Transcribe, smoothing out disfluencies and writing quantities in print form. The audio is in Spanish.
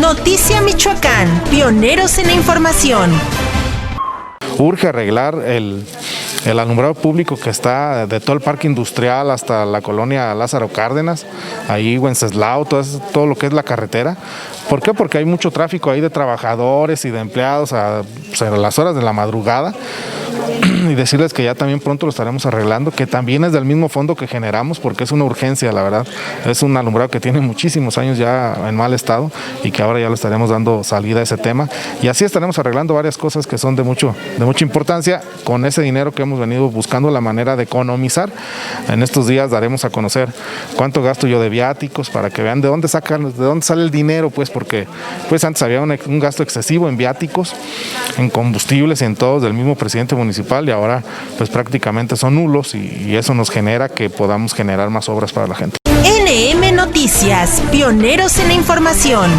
Noticia Michoacán, pioneros en la información. Urge arreglar el alumbrado público que está de todo el parque industrial hasta la colonia Lázaro Cárdenas, ahí Wenceslao, todo lo que es la carretera. ¿Por qué? Porque hay mucho tráfico ahí de trabajadores y de empleados a las horas de la madrugada. Y decirles que ya también pronto lo estaremos arreglando, que también es del mismo fondo que generamos, porque es una urgencia, la verdad. Es un alumbrado que tiene muchísimos años ya en mal estado y que ahora ya le estaremos dando salida a ese tema. Y así estaremos arreglando varias cosas que son de mucha importancia con ese dinero que hemos venido buscando la manera de economizar. En estos días daremos a conocer cuánto gasto yo de viáticos para que vean de dónde sale el dinero, pues, porque pues antes había un gasto excesivo en viáticos, en combustibles y en todos del mismo presidente municipal, y ahora pues prácticamente son nulos y eso nos genera que podamos generar más obras para la gente. NM Noticias, pioneros en la información.